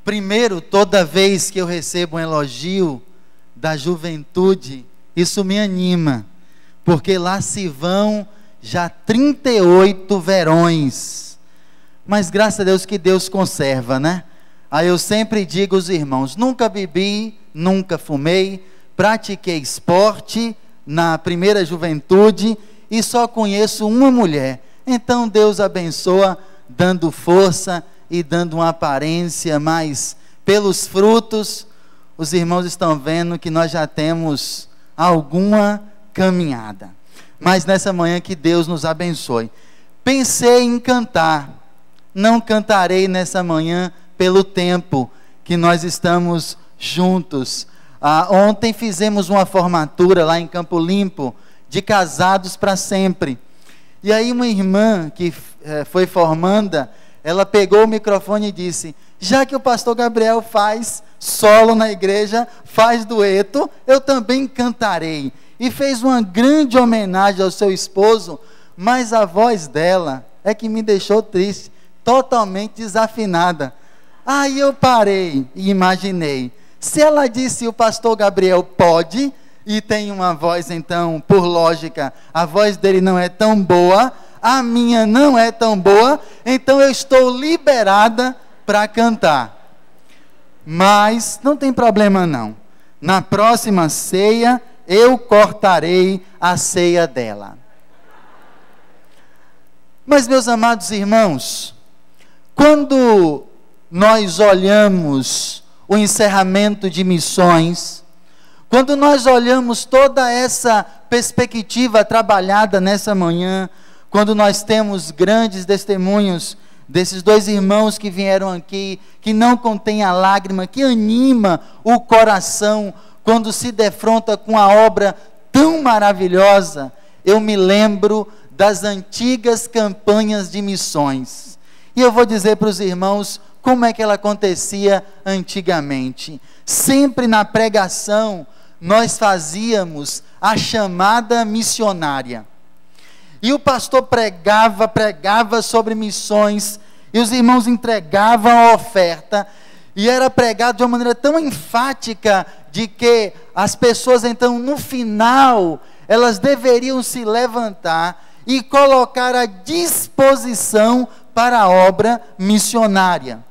Primeiro, toda vez que eu recebo um elogio da juventude, isso me anima, porque lá se vão já 38 verões. Mas graças a Deus que Deus conserva, né? Aí eu sempre digo aos irmãos, nunca bebi, nunca fumei, pratiquei esporte na primeira juventude e só conheço uma mulher. Então Deus abençoa, dando força e dando uma aparência, mas pelos frutos, os irmãos estão vendo que nós já temos alguma caminhada. Mas nessa manhã que Deus nos abençoe. Pensei em cantar, não cantarei nessa manhã pelo tempo que nós estamos juntos. Ontem fizemos uma formatura lá em Campo Limpo, de casados para sempre. E aí uma irmã que foi formanda, ela pegou o microfone e disse, já que o pastor Gabriel faz solo na igreja, faz dueto, eu também cantarei. E fez uma grande homenagem ao seu esposo, mas a voz dela é que me deixou triste, totalmente desafinada. Aí eu parei e imaginei, se ela disse o pastor Gabriel pode, e tem uma voz então, por lógica, a voz dele não é tão boa, a minha não é tão boa, então eu estou liberada para cantar. Mas não tem problema não, na próxima ceia eu cortarei a ceia dela. Mas meus amados irmãos, quando nós olhamos o encerramento de missões, quando nós olhamos toda essa perspectiva trabalhada nessa manhã, quando nós temos grandes testemunhos desses dois irmãos que vieram aqui, que não contém a lágrima, que anima o coração quando se defronta com a obra tão maravilhosa, eu me lembro das antigas campanhas de missões. E eu vou dizer para os irmãos como é que ela acontecia antigamente. Sempre na pregação, nós fazíamos a chamada missionária. E o pastor pregava sobre missões, e os irmãos entregavam a oferta, e era pregado de uma maneira tão enfática, de que as pessoas então no final, elas deveriam se levantar, e colocar à disposição para a obra missionária.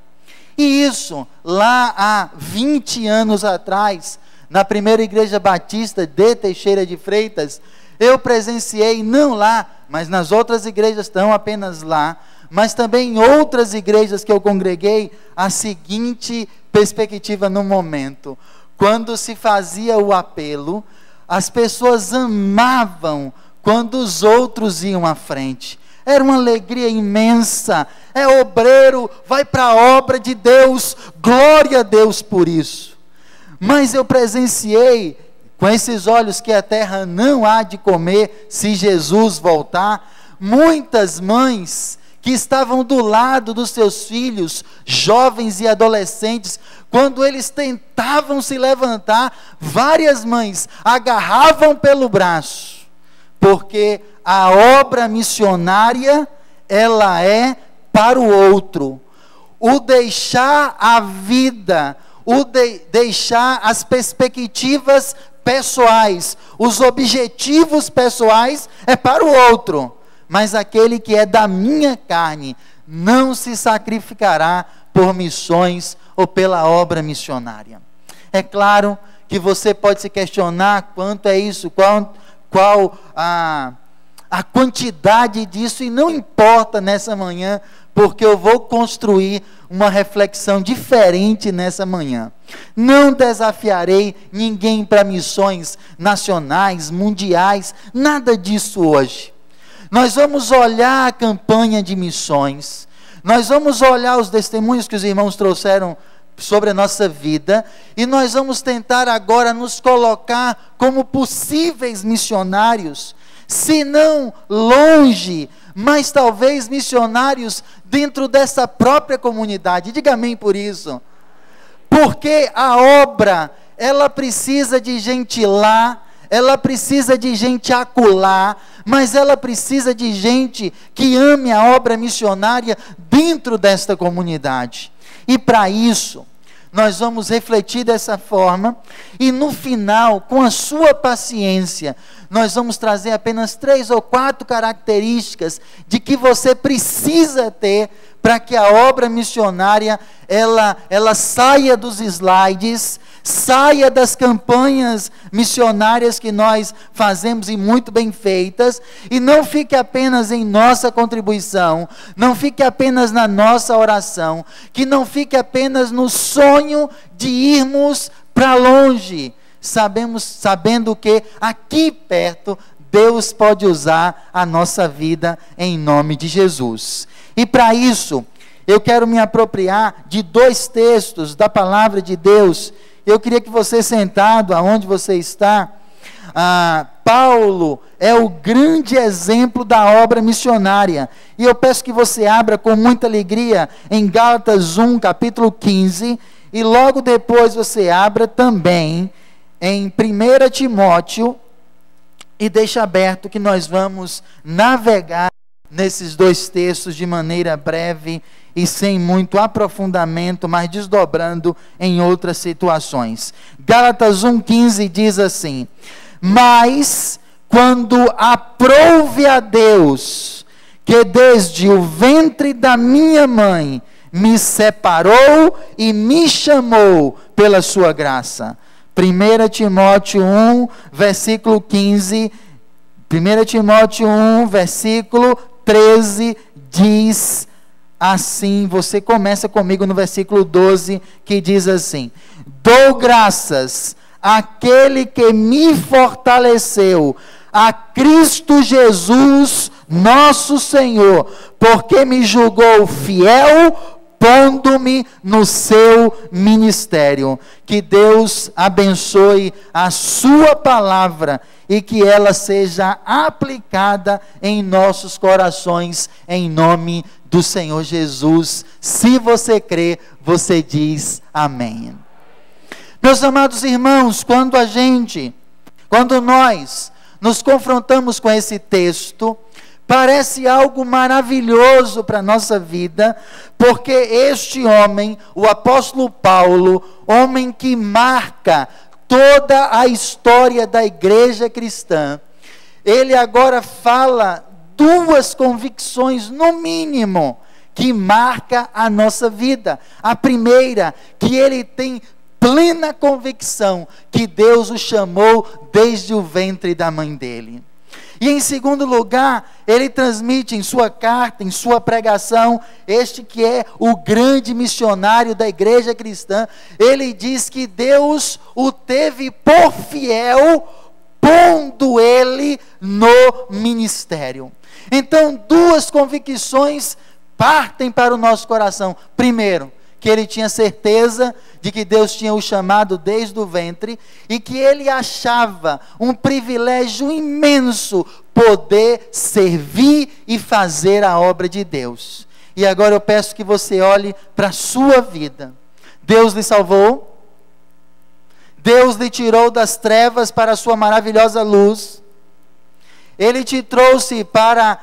E isso, lá há 20 anos atrás, na primeira igreja batista de Teixeira de Freitas, eu presenciei, não lá, mas nas outras igrejas, estão apenas lá, mas também em outras igrejas que eu congreguei, a seguinte perspectiva no momento. Quando se fazia o apelo, as pessoas amavam quando os outros iam à frente. Era uma alegria imensa. É obreiro, vai para a obra de Deus, glória a Deus por isso. Mas eu presenciei, com esses olhos que a terra não há de comer, se Jesus voltar, muitas mães que estavam do lado dos seus filhos, jovens e adolescentes, quando eles tentavam se levantar, várias mães agarravam pelo braço, porque a obra missionária, ela é para o outro. O deixar a vida, deixar as perspectivas pessoais, os objetivos pessoais, é para o outro. Mas aquele que é da minha carne, não se sacrificará por missões ou pela obra missionária. É claro que você pode se questionar quanto é isso, qual a quantidade disso, e não importa nessa manhã, porque eu vou construir uma reflexão diferente nessa manhã. Não desafiarei ninguém para missões nacionais, mundiais, nada disso hoje. Nós vamos olhar a campanha de missões, nós vamos olhar os testemunhos que os irmãos trouxeram sobre a nossa vida, e nós vamos tentar agora nos colocar como possíveis missionários, se não longe, mas talvez missionários dentro dessa própria comunidade. Diga amém por isso. Porque a obra, ela precisa de gente lá, ela precisa de gente acolá, mas ela precisa de gente que ame a obra missionária dentro desta comunidade. E para isso, nós vamos refletir dessa forma, e no final, com a sua paciência, nós vamos trazer apenas 3 ou 4 características de que você precisa ter para que a obra missionária ela saia dos slides, saia das campanhas missionárias que nós fazemos e muito bem feitas, e não fique apenas em nossa contribuição, não fique apenas na nossa oração, que não fique apenas no sonho de irmos para longe, sabendo que aqui perto Deus pode usar a nossa vida em nome de Jesus. E para isso, eu quero me apropriar de 2 textos da palavra de Deus. Eu queria que você, sentado aonde você está, Paulo é o grande exemplo da obra missionária. E eu peço que você abra com muita alegria em Gálatas 1, capítulo 15, e logo depois você abra também em 1 Timóteo, e deixa aberto que nós vamos navegar nesses 2 textos de maneira breve e sem muito aprofundamento, mas desdobrando em outras situações. Gálatas 1,15 diz assim: mas quando aprouve a Deus, que desde o ventre da minha mãe me separou e me chamou pela sua graça. 1 Timóteo 1, versículo 15, 1 Timóteo 1, versículo 13, diz assim, você começa comigo no versículo 12, que diz assim: dou graças àquele que me fortaleceu, a Cristo Jesus, nosso Senhor, porque me julgou fiel, pondo-me no seu ministério. Que Deus abençoe a sua palavra e que ela seja aplicada em nossos corações, em nome do Senhor Jesus. Se você crê, você diz amém. Meus amados irmãos, quando nós nos confrontamos com esse texto, parece algo maravilhoso para a nossa vida, porque este homem, o apóstolo Paulo, homem que marca toda a história da igreja cristã, ele agora fala 2 convicções, no mínimo, que marca a nossa vida. A primeira, que ele tem plena convicção que Deus o chamou desde o ventre da mãe dele. E em segundo lugar, ele transmite em sua carta, em sua pregação, este que é o grande missionário da igreja cristã, ele diz que Deus o teve por fiel, pondo ele no ministério. Então, 2 convicções partem para o nosso coração. Primeiro, que ele tinha certeza de que Deus tinha o chamado desde o ventre, e que ele achava um privilégio imenso poder servir e fazer a obra de Deus. E agora eu peço que você olhe para a sua vida. Deus lhe salvou, Deus lhe tirou das trevas para a sua maravilhosa luz, Ele te trouxe para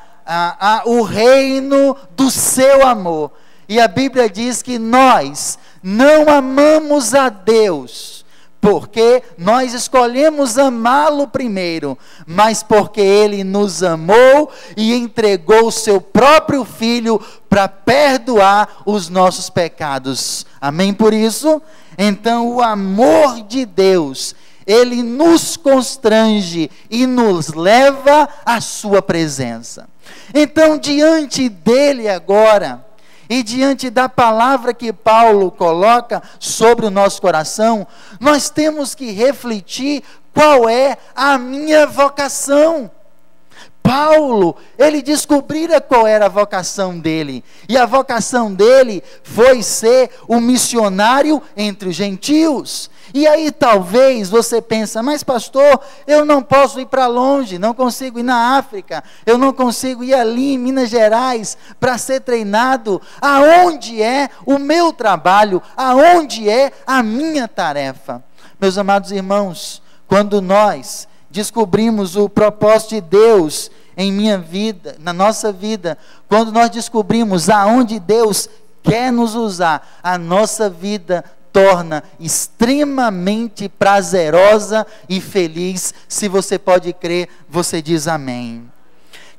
o reino do seu amor. E a Bíblia diz que nós não amamos a Deus porque nós escolhemos amá-lo primeiro, mas porque Ele nos amou e entregou o seu próprio Filho para perdoar os nossos pecados. Amém por isso? Então o amor de Deus, Ele nos constrange e nos leva à sua presença. Então, diante dele agora, e diante da palavra que Paulo coloca sobre o nosso coração, nós temos que refletir qual é a minha vocação. Paulo, ele descobrira qual era a vocação dele, e a vocação dele foi ser um missionário entre os gentios. E aí talvez você pensa, mas pastor, eu não posso ir para longe, não consigo ir na África, eu não consigo ir ali em Minas Gerais para ser treinado. Aonde é o meu trabalho? Aonde é a minha tarefa? Meus amados irmãos, quando nós descobrimos o propósito de Deus em minha vida, na nossa vida, quando nós descobrimos aonde Deus quer nos usar, a nossa vida torna extremamente prazerosa e feliz. Se você pode crer, você diz amém.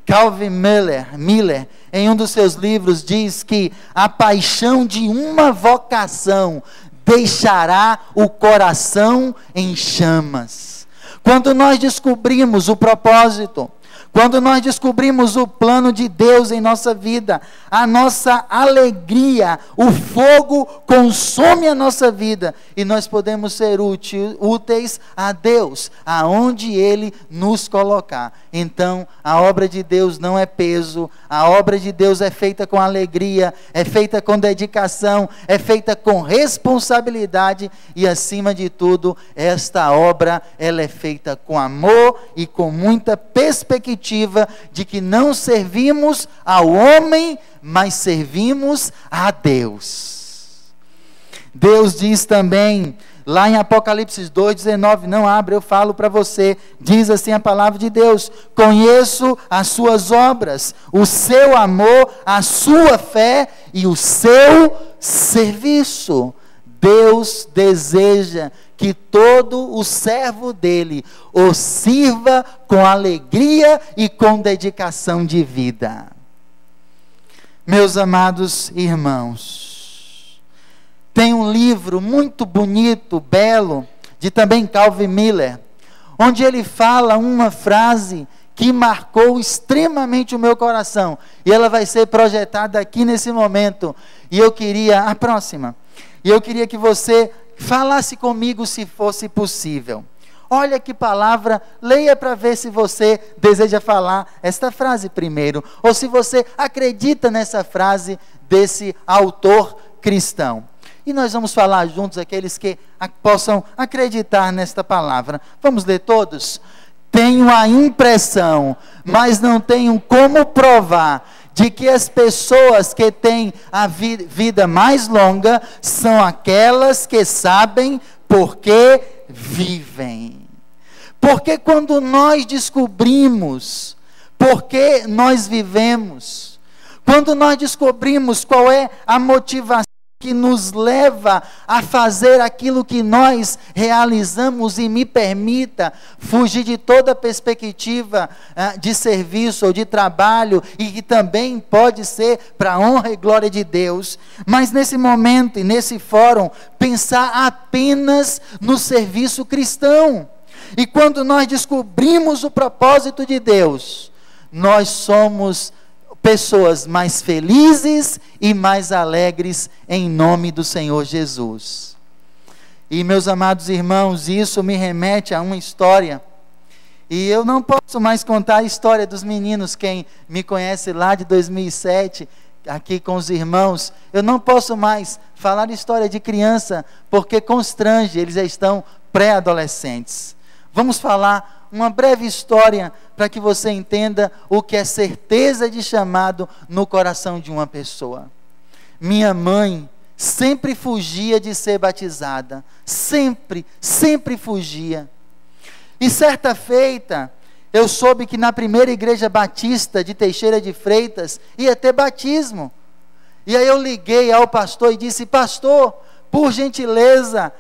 Calvin Miller, em um dos seus livros, diz que a paixão de uma vocação deixará o coração em chamas. Quando nós descobrimos o propósito, quando nós descobrimos o plano de Deus em nossa vida, a nossa alegria, o fogo consome a nossa vida e nós podemos ser úteis a Deus, aonde Ele nos colocar. Então, a obra de Deus não é peso, a obra de Deus é feita com alegria, é feita com dedicação, é feita com responsabilidade e, acima de tudo, esta obra ela é feita com amor e com muita perspectiva de que não servimos ao homem, mas servimos a Deus. Deus diz também, lá em Apocalipse 2,19, não abre, eu falo para você, diz assim a palavra de Deus: conheço as suas obras, o seu amor, a sua fé e o seu serviço. Deus deseja que todo o servo dele o sirva com alegria e com dedicação de vida. Meus amados irmãos, tem um livro muito bonito, belo, de também Calvin Miller, onde ele fala uma frase que marcou extremamente o meu coração, e ela vai ser projetada aqui nesse momento, e eu queria, a próxima, e eu queria que você falasse comigo se fosse possível. Olha que palavra, leia para ver se você deseja falar esta frase primeiro, ou se você acredita nessa frase desse autor cristão. E nós vamos falar juntos, aqueles que possam acreditar nesta palavra. Vamos ler todos? Tenho a impressão, mas não tenho como provar, de que as pessoas que têm a vida mais longa são aquelas que sabem por que vivem. Porque quando nós descobrimos por que nós vivemos, quando nós descobrimos qual é a motivação que nos leva a fazer aquilo que nós realizamos, e me permita fugir de toda perspectiva de serviço ou de trabalho, e que também pode ser para a honra e glória de Deus, mas nesse momento e nesse fórum, pensar apenas no serviço cristão. E quando nós descobrimos o propósito de Deus, nós somos pessoas mais felizes e mais alegres em nome do Senhor Jesus. E meus amados irmãos, isso me remete a uma história, e eu não posso mais contar a história dos meninos. Quem me conhece lá de 2007, aqui com os irmãos, eu não posso mais falar história de criança, porque constrange, eles já estão pré-adolescentes. Vamos falar uma breve história para que você entenda o que é certeza de chamado no coração de uma pessoa. Minha mãe sempre fugia de ser batizada, sempre fugia. E certa feita, eu soube que na primeira igreja batista de Teixeira de Freitas ia ter batismo. E aí eu liguei ao pastor e disse: pastor, por gentileza,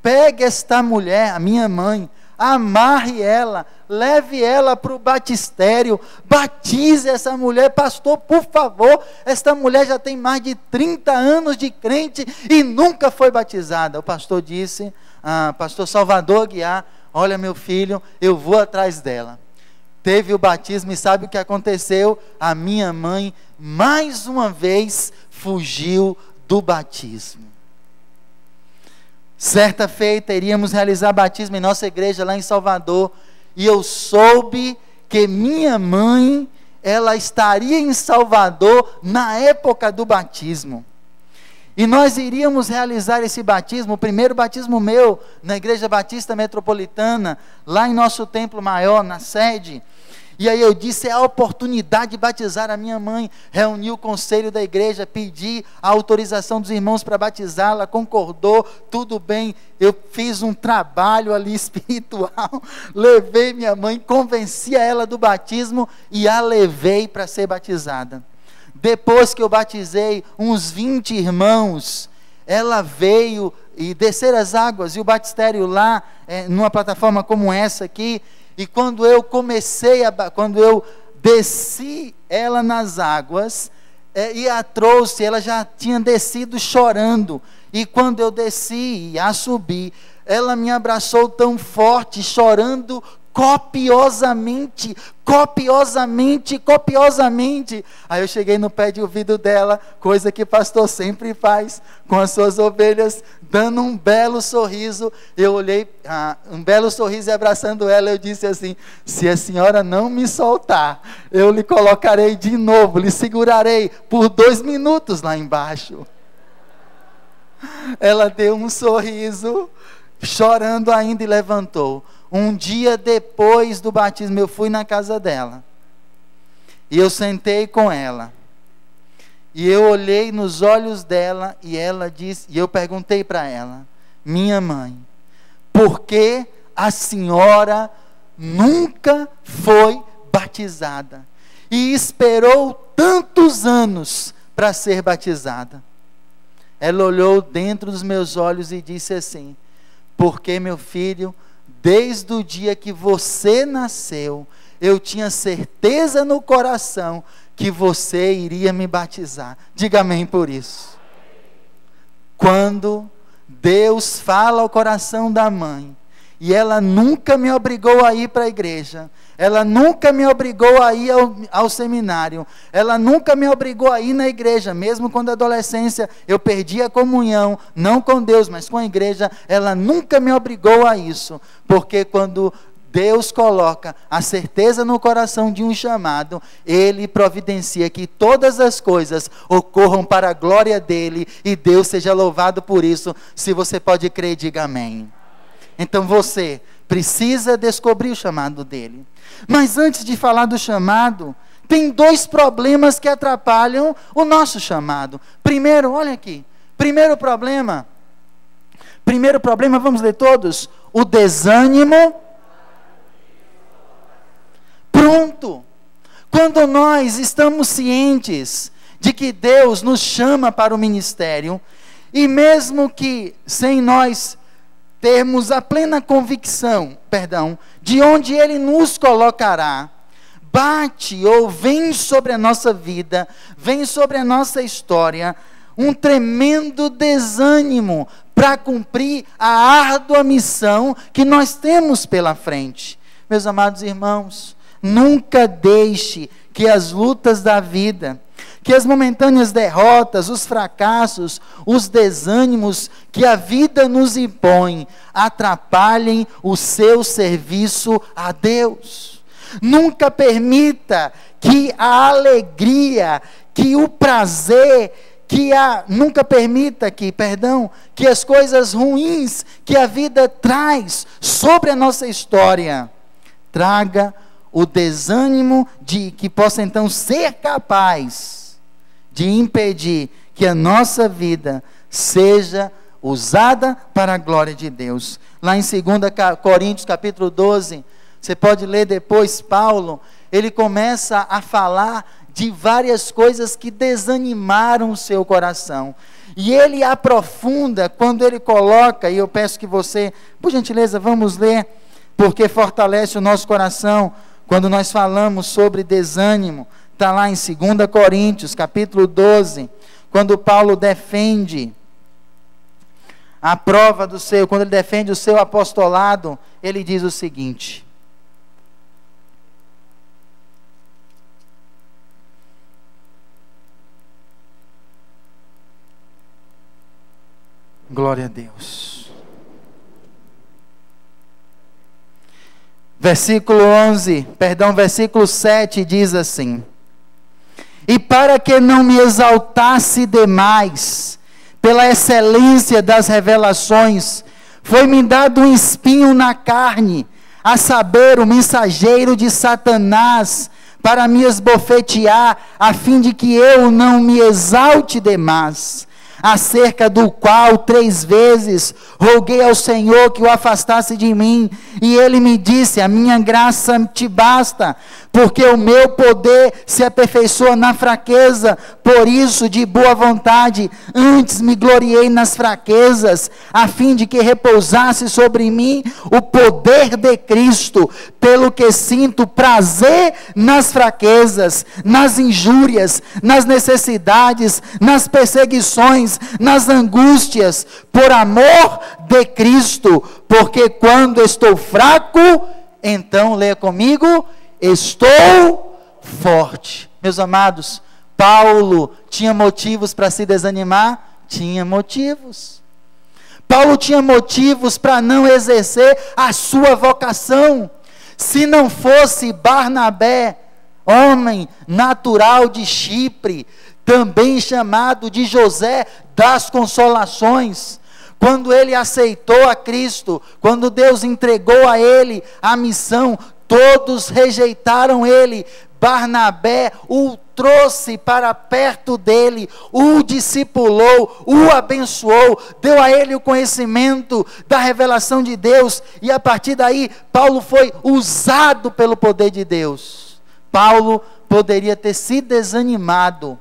pegue esta mulher, a minha mãe, amarre ela, leve ela para o batistério, batize essa mulher. Pastor, por favor, esta mulher já tem mais de 30 anos de crente e nunca foi batizada. O pastor disse, pastor Salvador Guiar: olha, meu filho, eu vou atrás dela. Teve o batismo, e sabe o que aconteceu? A minha mãe, mais uma vez, fugiu do batismo. Certa feita, iríamos realizar batismo em nossa igreja lá em Salvador, e eu soube que minha mãe, ela estaria em Salvador na época do batismo. E nós iríamos realizar esse batismo, o primeiro batismo meu, na Igreja Batista Metropolitana, lá em nosso templo maior, na sede. E aí eu disse: é a oportunidade de batizar a minha mãe. Reuni o conselho da igreja, pedi a autorização dos irmãos para batizá-la, concordou, tudo bem. Eu fiz um trabalho ali espiritual, levei minha mãe, convenci ela do batismo e a levei para ser batizada. Depois que eu batizei uns 20 irmãos, ela veio e descer as águas, e o batistério lá, numa plataforma como essa aqui, e quando eu desci ela nas águas, e a trouxe, ela já tinha descido chorando, e quando eu desci e a subi, ela me abraçou tão forte, chorando copiosamente. Aí eu cheguei no pé de ouvido dela, coisa que pastor sempre faz com as suas ovelhas, dando um belo sorriso. Eu olhei, um belo sorriso, e abraçando ela, eu disse assim: se a senhora não me soltar, eu lhe colocarei de novo, lhe segurarei por 2 minutos lá embaixo. Ela deu um sorriso, chorando ainda, e levantou. Um dia depois do batismo, eu fui na casa dela, e eu sentei com ela, e eu olhei nos olhos dela, e ela disse, e eu perguntei para ela: minha mãe, por que a senhora nunca foi batizada e esperou tantos anos para ser batizada? Ela olhou dentro dos meus olhos e disse assim: porque, meu filho, desde o dia que você nasceu, eu tinha certeza no coração que você iria me batizar. Diga amém por isso. Quando Deus fala ao coração da mãe, e ela nunca me obrigou a ir para a igreja, ela nunca me obrigou a ir ao seminário, ela nunca me obrigou a ir na igreja, mesmo quando adolescência eu perdi a comunhão, não com Deus, mas com a igreja, ela nunca me obrigou a isso, porque quando Deus coloca a certeza no coração de um chamado, Ele providencia que todas as coisas ocorram para a glória dEle, e Deus seja louvado por isso. Se você pode crer, diga amém. Então você precisa descobrir o chamado dele. Mas antes de falar do chamado, tem 2 problemas que atrapalham o nosso chamado. Primeiro, olha aqui. Primeiro problema, vamos ler todos. O desânimo. Pronto. Quando nós estamos cientes de que Deus nos chama para o ministério, e mesmo que sem nós termos a plena convicção, de onde Ele nos colocará, bate ou vem sobre a nossa vida, vem sobre a nossa história, um tremendo desânimo para cumprir a árdua missão que nós temos pela frente. Meus amados irmãos, nunca deixe que as lutas da vida, que as momentâneas derrotas, os fracassos, os desânimos que a vida nos impõe, atrapalhem o seu serviço a Deus. Nunca permita que a alegria, que o prazer, nunca permita que as coisas ruins que a vida traz sobre a nossa história, traga o desânimo de que possa então ser capaz de impedir que a nossa vida seja usada para a glória de Deus. Lá em 2 Coríntios capítulo 12, você pode ler depois, Paulo, ele começa a falar de várias coisas que desanimaram o seu coração. E ele aprofunda quando ele coloca, e eu peço que você, por gentileza, vamos ler, porque fortalece o nosso coração quando nós falamos sobre desânimo. Está lá em 2 Coríntios, capítulo 12, quando Paulo defende a prova quando ele defende o seu apostolado, ele diz o seguinte: glória a Deus. Versículo 7 diz assim: e para que não me exaltasse demais pela excelência das revelações, foi-me dado um espinho na carne, a saber, o mensageiro de Satanás, para me esbofetear, a fim de que eu não me exalte demais, acerca do qual 3 vezes roguei ao Senhor que o afastasse de mim, e ele me disse: a minha graça te basta, porque o meu poder se aperfeiçoa na fraqueza. Por isso, de boa vontade, antes me gloriei nas fraquezas, a fim de que repousasse sobre mim o poder de Cristo, pelo que sinto prazer nas fraquezas, nas injúrias, nas necessidades, nas perseguições, nas angústias, por amor de Cristo, porque quando estou fraco, então, leia comigo, estou forte. Meus amados, Paulo tinha motivos para se desanimar? Tinha motivos. Paulo tinha motivos para não exercer a sua vocação. Se não fosse Barnabé, homem natural de Chipre, também chamado de José das Consolações, quando ele aceitou a Cristo, quando Deus entregou a ele a missão, todos rejeitaram ele. Barnabé o trouxe para perto dele, o discipulou, o abençoou, deu a ele o conhecimento da revelação de Deus, e a partir daí, Paulo foi usado pelo poder de Deus. Paulo poderia ter se desanimado,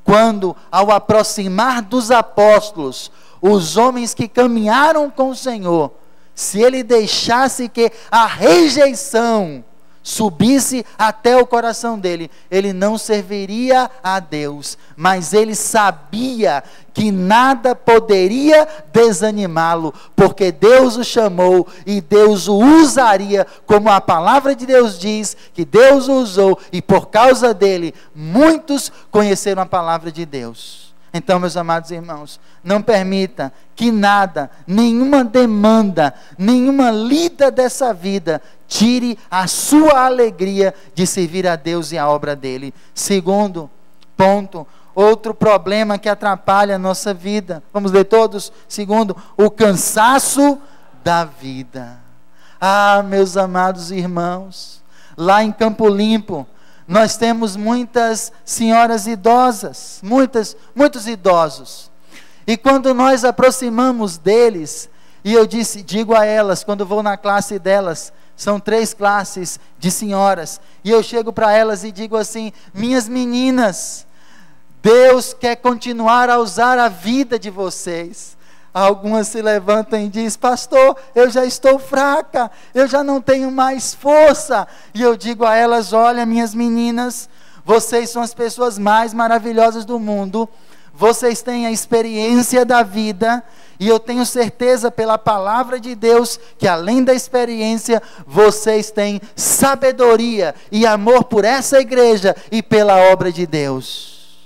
quando, ao aproximar dos apóstolos, os homens que caminharam com o Senhor, se ele deixasse que a rejeição subisse até o coração dele, ele não serviria a Deus, mas ele sabia que nada poderia desanimá-lo, porque Deus o chamou e Deus o usaria, como a palavra de Deus diz, que Deus o usou, e por causa dele, muitos conheceram a palavra de Deus. Então, meus amados irmãos, não permita que nada, nenhuma demanda, nenhuma lida dessa vida tire a sua alegria de servir a Deus e a obra dele. Segundo ponto, outro problema que atrapalha a nossa vida. Vamos ler todos? Segundo, o cansaço da vida. Ah, meus amados irmãos, lá em Campo Limpo, nós temos muitas senhoras idosas, muitos idosos. E quando nós aproximamos deles, e eu digo a elas, quando vou na classe delas, são 3 classes de senhoras, e eu chego para elas e digo assim: minhas meninas, Deus quer continuar a usar a vida de vocês. Algumas se levantam e dizem: pastor, eu já estou fraca, eu já não tenho mais força. E eu digo a elas: olha, minhas meninas, vocês são as pessoas mais maravilhosas do mundo, vocês têm a experiência da vida, e eu tenho certeza pela palavra de Deus, que além da experiência, vocês têm sabedoria e amor por essa igreja e pela obra de Deus.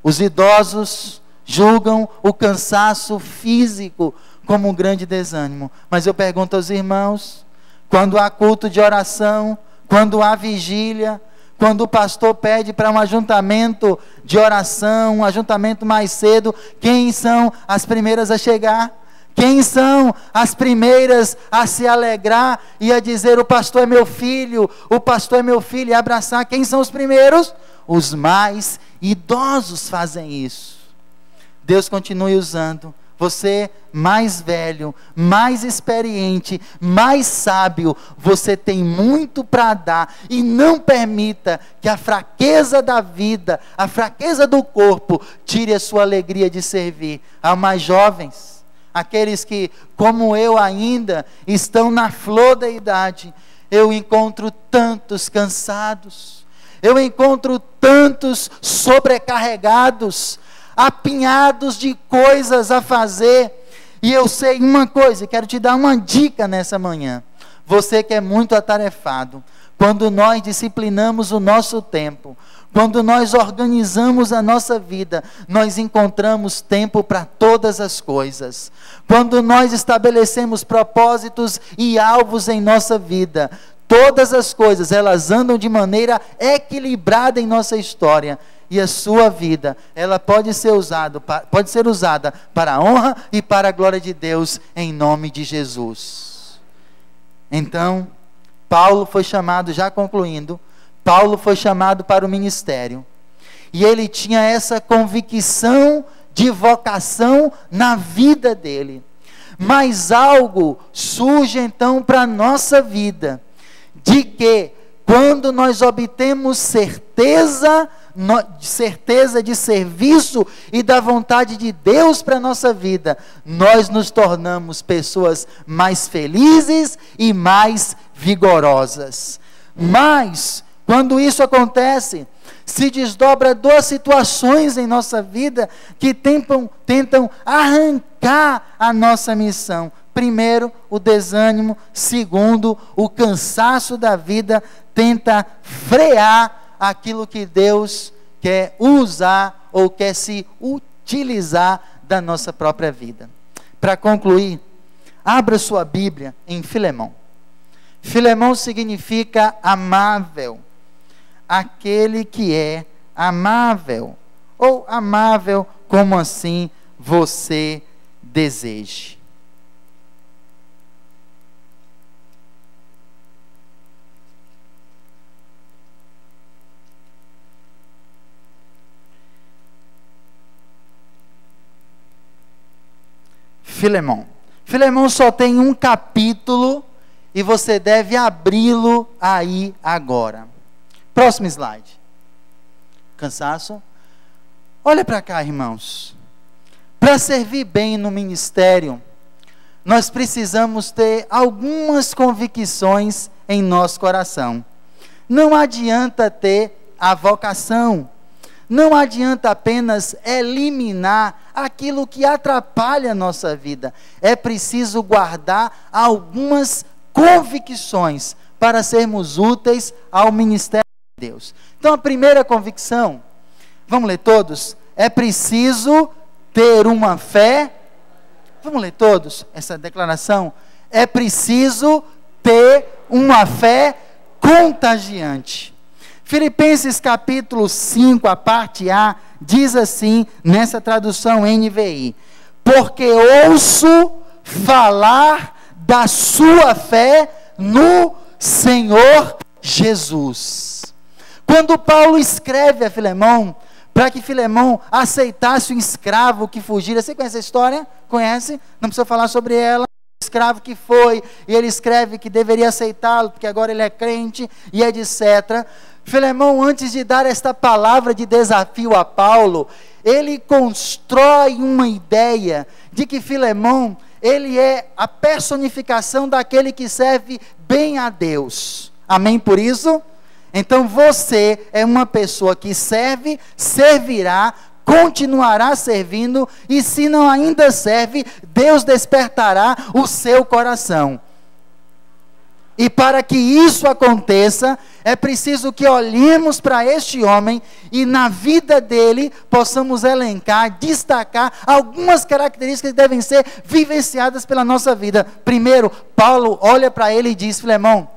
Os idosos julgam o cansaço físico como um grande desânimo. Mas eu pergunto aos irmãos, quando há culto de oração, quando há vigília, quando o pastor pede para um ajuntamento de oração, um ajuntamento mais cedo, quem são as primeiras a chegar? Quem são as primeiras a se alegrar e a dizer: o pastor é meu filho, o pastor é meu filho, e abraçar? Quem são os primeiros? Os mais idosos fazem isso. Deus continue usando. Você mais velho, mais experiente, mais sábio, você tem muito para dar, e não permita que a fraqueza da vida, a fraqueza do corpo, tire a sua alegria de servir. Há mais jovens, aqueles que, como eu ainda, estão na flor da idade. Eu encontro tantos cansados, eu encontro tantos sobrecarregados, apinhados de coisas a fazer. E eu sei uma coisa, quero te dar uma dica nessa manhã. Você que é muito atarefado, quando nós disciplinamos o nosso tempo, quando nós organizamos a nossa vida, nós encontramos tempo para todas as coisas. Quando nós estabelecemos propósitos e alvos em nossa vida, todas as coisas, elas andam de maneira equilibrada em nossa história. E a sua vida, ela pode ser usada para a honra e para a glória de Deus, em nome de Jesus. Então, Paulo foi chamado, já concluindo, Paulo foi chamado para o ministério. E ele tinha essa convicção de vocação na vida dele. Mas algo surge então para a nossa vida, de que quando nós obtemos certeza de serviço e da vontade de Deus para a nossa vida, nós nos tornamos pessoas mais felizes e mais vigorosas. Mas, quando isso acontece, se desdobra duas situações em nossa vida que tentam arrancar a nossa missão. Primeiro, o desânimo. Segundo, o cansaço da vida tenta frear aquilo que Deus quer usar ou quer se utilizar da nossa própria vida. Para concluir, abra sua Bíblia em Filemão. Filemão significa amável, aquele que é amável, ou amável como assim você deseje. Filemão. Filemão só tem um capítulo e você deve abri-lo aí agora. Próximo slide. Cansaço? Olha para cá, irmãos. Para servir bem no ministério, nós precisamos ter algumas convicções em nosso coração. Não adianta ter a vocação. Não adianta apenas eliminar aquilo que atrapalha a nossa vida. É preciso guardar algumas convicções para sermos úteis ao ministério de Deus. Então, a primeira convicção, vamos ler todos? É preciso ter uma fé. Vamos ler todos essa declaração? É preciso ter uma fé contagiante. Filipenses capítulo 5, a parte A, diz assim, nessa tradução NVI: porque ouço falar da sua fé no Senhor Jesus. Quando Paulo escreve a Filemão, para que Filemão aceitasse um escravo que fugira, você conhece a história? Conhece? Não precisa falar sobre ela. O escravo que foi, e ele escreve que deveria aceitá-lo, porque agora ele é crente, e etc. Filemão, antes de dar esta palavra de desafio a Paulo, ele constrói uma ideia de que Filemão, ele é a personificação daquele que serve bem a Deus. Amém por isso? Então você é uma pessoa que serve, servirá, continuará servindo, e se não ainda serve, Deus despertará o seu coração. E para que isso aconteça, é preciso que olhemos para este homem e na vida dele possamos elencar, destacar algumas características que devem ser vivenciadas pela nossa vida. Primeiro, Paulo olha para ele e diz: Filemão,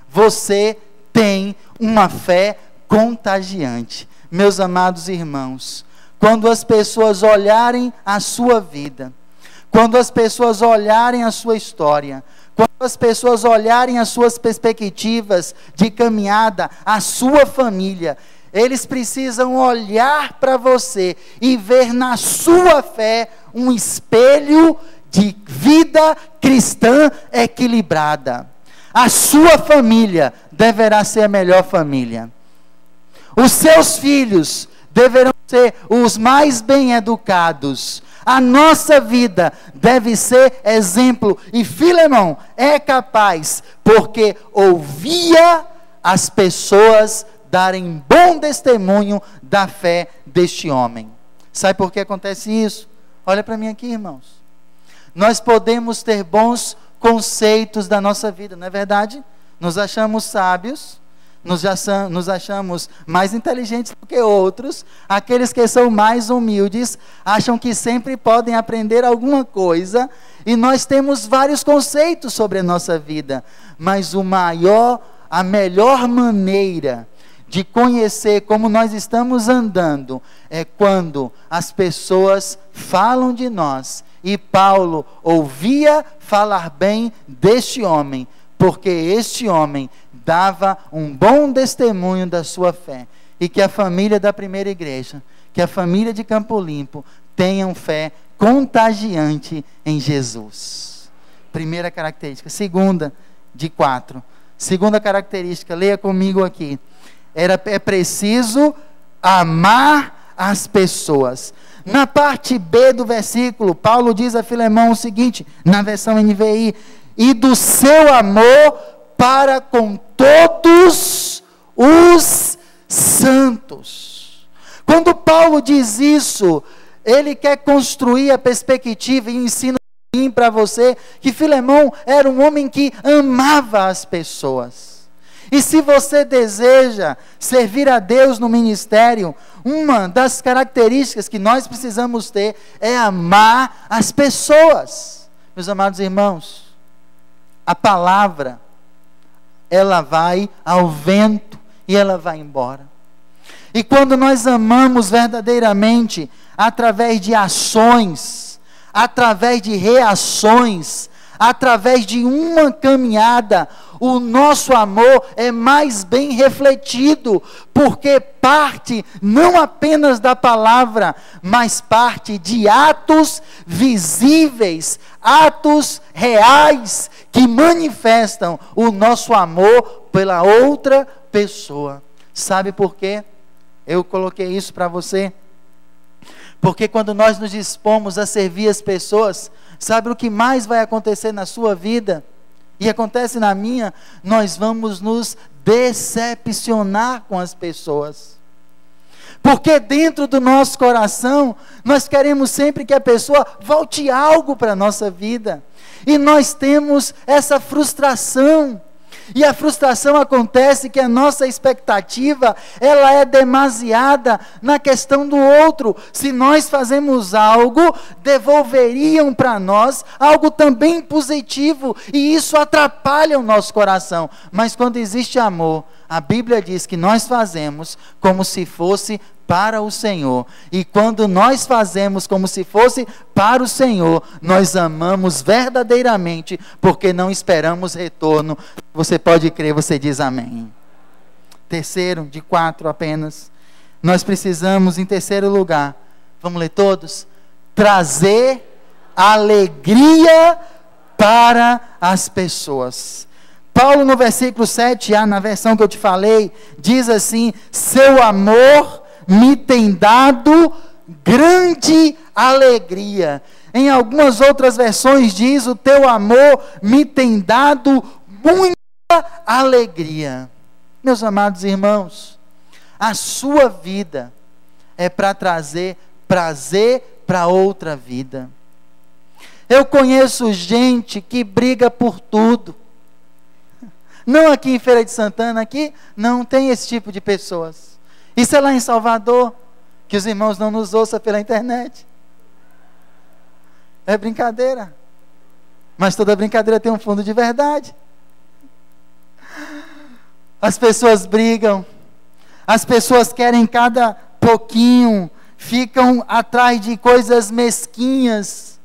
você tem uma fé contagiante. Meus amados irmãos, quando as pessoas olharem a sua vida, quando as pessoas olharem a sua história, quando as pessoas olharem as suas perspectivas de caminhada, a sua família, eles precisam olhar para você e ver na sua fé um espelho de vida cristã equilibrada. A sua família deverá ser a melhor família. Os seus filhos deverão ser os mais bem educados. A nossa vida deve ser exemplo. E Filemão é capaz, porque ouvia as pessoas darem bom testemunho da fé deste homem. Sabe por que acontece isso? Olha para mim aqui, irmãos. Nós podemos ter bons conceitos da nossa vida, não é verdade? Nos achamos sábios, nos achamos mais inteligentes do que outros. Aqueles que são mais humildes acham que sempre podem aprender alguma coisa, e nós temos vários conceitos sobre a nossa vida, mas a melhor maneira de conhecer como nós estamos andando é quando as pessoas falam de nós. E Paulo ouvia falar bem deste homem, porque este homem dava um bom testemunho da sua fé. E que a família da primeira igreja, que a família de Campo Limpo, tenham fé contagiante em Jesus. Primeira característica. Segunda, de 4. Segunda característica, leia comigo aqui. É preciso amar as pessoas. Na parte B do versículo, Paulo diz a Filemão o seguinte, na versão NVI: e do seu amor para com todos os santos. Quando Paulo diz isso, ele quer construir a perspectiva e ensina para você que Filemão era um homem que amava as pessoas. E se você deseja servir a Deus no ministério, uma das características que nós precisamos ter é amar as pessoas. Meus amados irmãos, a palavra, ela vai ao vento e ela vai embora. E quando nós amamos verdadeiramente, através de ações, através de reações, através de uma caminhada, o nosso amor é mais bem refletido, porque parte não apenas da palavra, mas parte de atos visíveis, atos reais, que manifestam o nosso amor pela outra pessoa. Sabe por quê? Eu coloquei isso para você. Porque quando nós nos dispomos a servir as pessoas, sabe o que mais vai acontecer na sua vida? E acontece na minha, nós vamos nos decepcionar com as pessoas. Porque dentro do nosso coração, nós queremos sempre que a pessoa volte algo para a nossa vida. E nós temos essa frustração. E a frustração acontece que a nossa expectativa, ela é demasiada na questão do outro. Se nós fazemos algo, devolveriam para nós algo também positivo, e isso atrapalha o nosso coração. Mas quando existe amor, a Bíblia diz que nós fazemos como se fosse para o Senhor. E quando nós fazemos como se fosse para o Senhor, nós amamos verdadeiramente, porque não esperamos retorno. Você pode crer, você diz amém. Terceiro, de 4 apenas, nós precisamos, em terceiro lugar, vamos ler todos? Trazer alegria para as pessoas. Paulo no versículo 7a, na versão que eu te falei, diz assim: seu amor me tem dado grande alegria. Em algumas outras versões diz: o teu amor me tem dado muita alegria. Meus amados irmãos, a sua vida é para trazer prazer para outra vida. Eu conheço gente que briga por tudo. Não aqui em Feira de Santana, aqui não tem esse tipo de pessoas. Isso é lá em Salvador, que os irmãos não nos ouçam pela internet. É brincadeira. Mas toda brincadeira tem um fundo de verdade. As pessoas brigam. As pessoas querem cada pouquinho. Ficam atrás de coisas mesquinhas.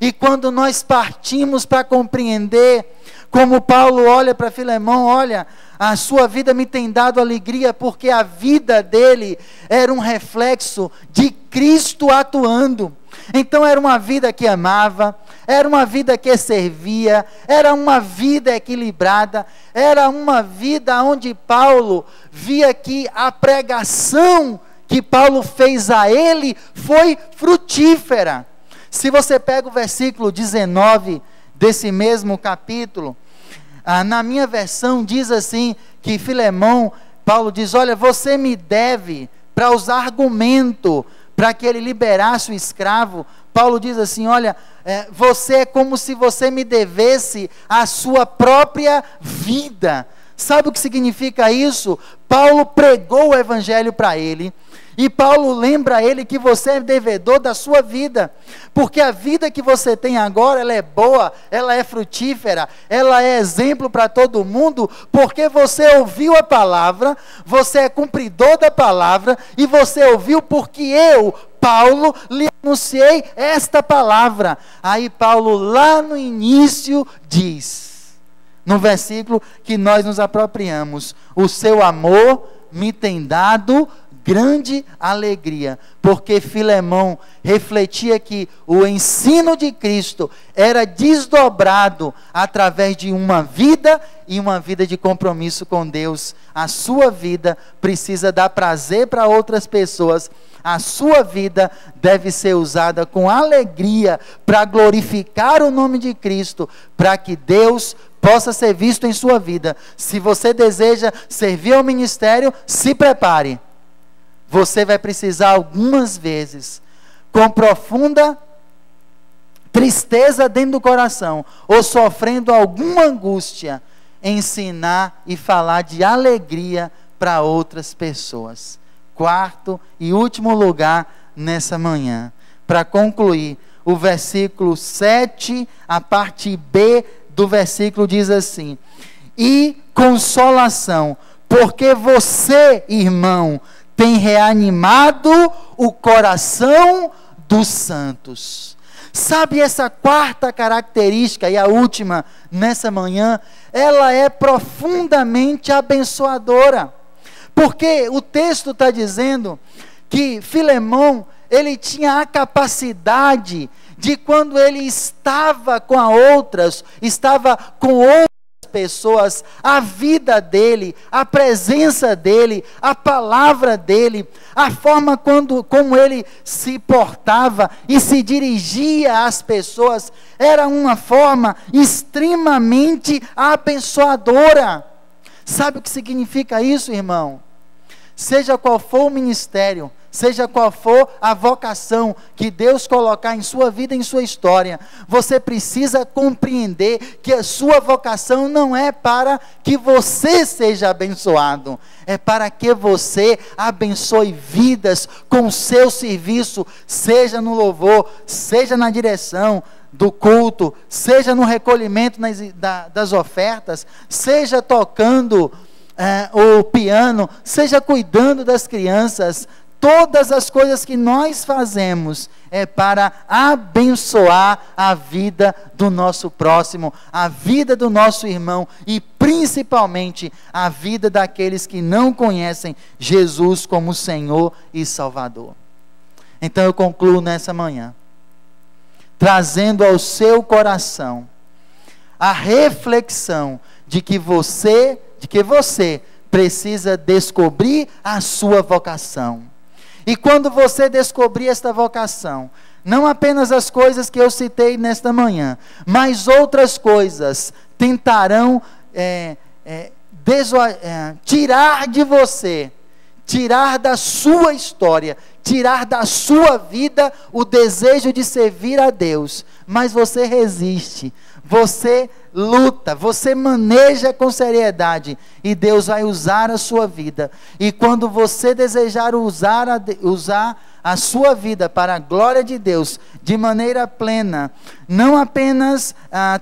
E quando nós partimos para compreender, como Paulo olha para Filemão, olha, a sua vida me tem dado alegria, porque a vida dele era um reflexo de Cristo atuando. Então era uma vida que amava, era uma vida que servia, era uma vida equilibrada, era uma vida onde Paulo via que a pregação que Paulo fez a ele foi frutífera. Se você pega o versículo 19 desse mesmo capítulo, na minha versão diz assim, que Filemão, Paulo diz: olha, você me deve, para usar argumento, para que ele liberasse o escravo. Paulo diz assim: olha, você é como se você me devesse a sua própria vida. Sabe o que significa isso? Paulo pregou o evangelho para ele. E Paulo lembra a ele que você é devedor da sua vida, porque a vida que você tem agora, ela é boa, ela é frutífera, ela é exemplo para todo mundo, porque você ouviu a palavra, você é cumpridor da palavra, e você ouviu porque eu, Paulo, lhe anunciei esta palavra. Aí Paulo lá no início diz, no versículo que nós nos apropriamos: o seu amor me tem dado grande alegria, porque Filemão refletia que o ensino de Cristo era desdobrado através de uma vida e uma vida de compromisso com Deus. A sua vida precisa dar prazer para outras pessoas. A sua vida deve ser usada com alegria para glorificar o nome de Cristo, para que Deus possa ser visto em sua vida. Se você deseja servir ao ministério, se prepare. Você vai precisar algumas vezes, com profunda tristeza dentro do coração, ou sofrendo alguma angústia, ensinar e falar de alegria para outras pessoas. Quarto e último lugar nessa manhã, para concluir, o versículo 7, a parte B do versículo diz assim: e consolação, porque você, irmão, tem reanimado o coração dos santos. Sabe, essa quarta característica e a última nessa manhã, ela é profundamente abençoadora. Porque o texto está dizendo que Filemão, ele tinha a capacidade de, quando ele estava com estava com outras pessoas, a vida dele, a presença dele, a palavra dele, a forma como ele se portava e se dirigia às pessoas, era uma forma extremamente abençoadora. Sabe o que significa isso, irmão? Seja qual for o ministério, seja qual for a vocação que Deus colocar em sua vida, em sua história, você precisa compreender que a sua vocação não é para que você seja abençoado, é para que você abençoe vidas com o seu serviço, seja no louvor, seja na direção do culto, seja no recolhimento das ofertas, seja tocando o piano, seja cuidando das crianças. Todas as coisas que nós fazemos é para abençoar a vida do nosso próximo, a vida do nosso irmão e principalmente a vida daqueles que não conhecem Jesus como Senhor e Salvador. Então eu concluo nessa manhã, trazendo ao seu coração a reflexão de que você precisa descobrir a sua vocação. E quando você descobrir esta vocação, não apenas as coisas que eu citei nesta manhã, mas outras coisas tentarão tirar de você, tirar da sua história, tirar da sua vida o desejo de servir a Deus. Mas você resiste, você luta, você maneja com seriedade e Deus vai usar a sua vida. E quando você desejar usar a sua vida para a glória de Deus, de maneira plena, não apenas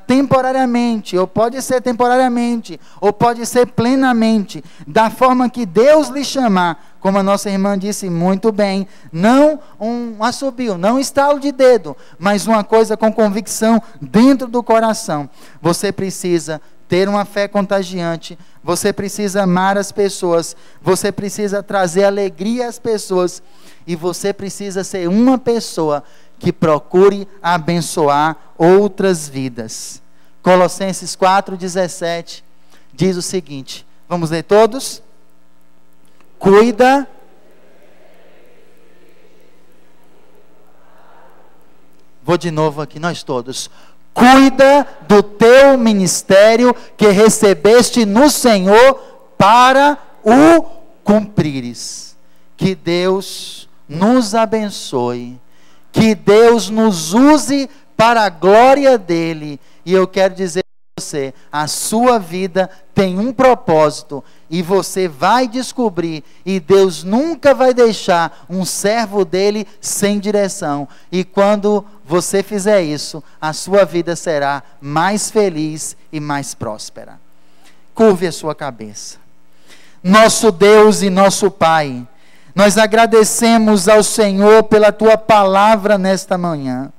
temporariamente, ou pode ser temporariamente, ou pode ser plenamente, da forma que Deus lhe chamar, como a nossa irmã disse muito bem, não um assobio, não um estalo de dedo, mas uma coisa com convicção dentro do coração. Você precisa ter uma fé contagiante, você precisa amar as pessoas, você precisa trazer alegria às pessoas, e você precisa ser uma pessoa que procure abençoar outras vidas. Colossenses 4,17 diz o seguinte, vamos ler todos? Cuida, vou de novo aqui, nós todos. Cuida do teu ministério que recebeste no Senhor para o cumprires. Que Deus nos abençoe, que Deus nos use para a glória dele. E eu quero dizer para você, a sua vida tem um propósito e você vai descobrir, e Deus nunca vai deixar um servo dele sem direção. E quando você fizer isso, a sua vida será mais feliz e mais próspera. Curve a sua cabeça. Nosso Deus e nosso Pai, nós agradecemos ao Senhor pela tua palavra nesta manhã,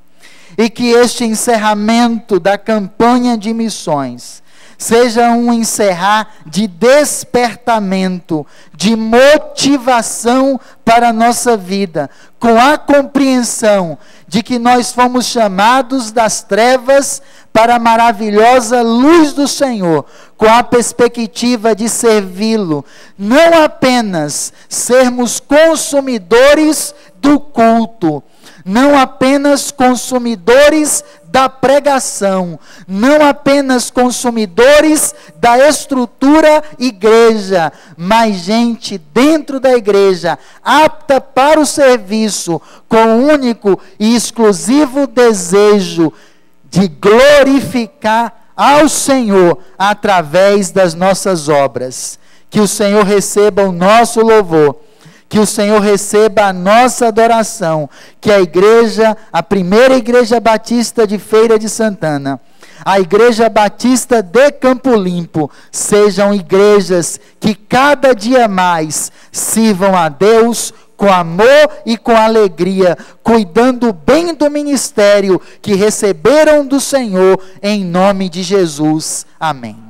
e que este encerramento da campanha de missões seja um encerrar de despertamento, de motivação para a nossa vida, com a compreensão de que nós fomos chamados das trevas para a maravilhosa luz do Senhor, com a perspectiva de servi-lo, não apenas sermos consumidores do culto, não apenas consumidores da pregação, não apenas consumidores da estrutura igreja, mas gente dentro da igreja, apta para o serviço, com o único e exclusivo desejo de glorificar ao Senhor através das nossas obras. Que o Senhor receba o nosso louvor, que o Senhor receba a nossa adoração, que a igreja, a primeira igreja batista de Feira de Santana, a igreja batista de Campo Limpo, sejam igrejas que cada dia mais sirvam a Deus com amor e com alegria, cuidando bem do ministério que receberam do Senhor, em nome de Jesus. Amém.